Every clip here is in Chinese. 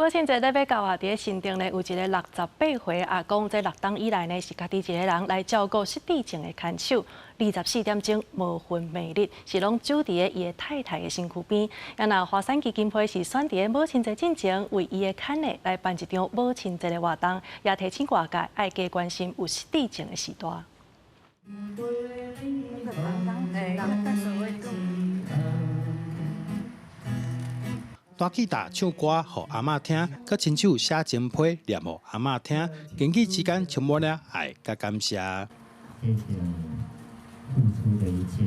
母亲节咧要到啊！伫新店咧有一个68岁阿公，这6冬以来呢是家己一个人来照顾失智症的看守。24点钟无分每日，是拢守伫伊的太太的身躯边。也那华山基金会是选伫母亲节进前，为伊的牵内来办一场母亲节的活动，也提醒外界爱加关心有失智症的时代。大吉大唱歌，互阿嬷听；佮亲手写情批，念互阿嬷听。言语之间充满了爱佮感谢。谢谢你付出的一切，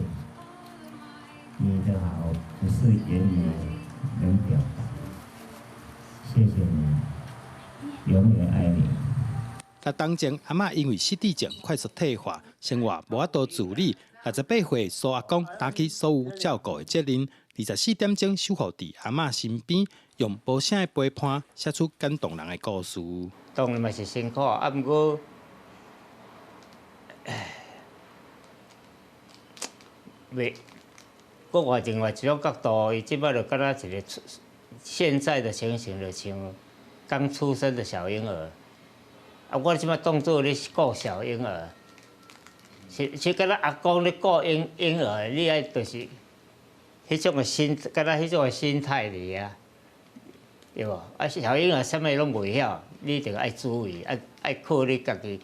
你的好不是言语能表达。谢谢你，永远爱你。6冬前，阿嬷因为失智症快速退化，生活无法度自理。68岁苏阿公担起所有照顾的责任。24点钟守护伫阿嬷身边，用无声的陪伴写出感动人的故事。当然嘛是辛苦，啊，不过，袂，我换另外一种角度，伊即摆就敢若一个现在的情形，就像刚出生的小婴儿。啊，我即摆当作咧顾小婴儿，是敢若阿公咧顾婴儿，你爱就是。迄种的心，敢若迄种的心态哩啊，对无？啊，小婴儿啥物拢袂晓，你着爱注意，爱靠你家己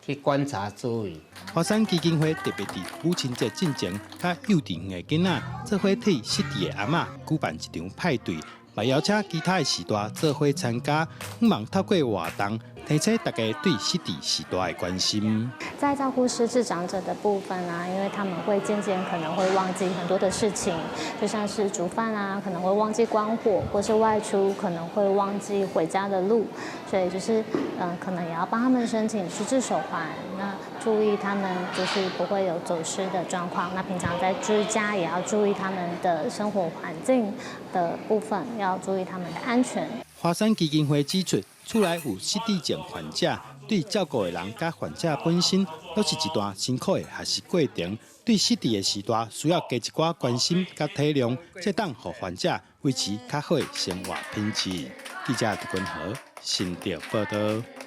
去观察注意。华山基金会特别伫母亲节进前，甲幼稚园的囡仔做伙替失智的阿嬷举办一场派对，也邀请其他的时代做伙参加，希望透过活动提醒大家对失智时代的关心。在照顾失智长者的部分啊，因为他们会渐渐可能会忘记很多的事情，就像是煮饭啊，可能会忘记关火，或是外出可能会忘记回家的路，所以就是可能也要帮他们申请失智手环，那注意他们就是不会有走失的状况。那平常在居家也要注意他们的生活环境的部分，要注意他们的安全。华山基金会指出，厝内有失智症患者，对照顾的人甲患者本身都是一段辛苦的学习过程。对失智的时代，需要加一寡关心甲体谅，才当互患者维持较好的生活品质。记者狄君豪，新竹报道。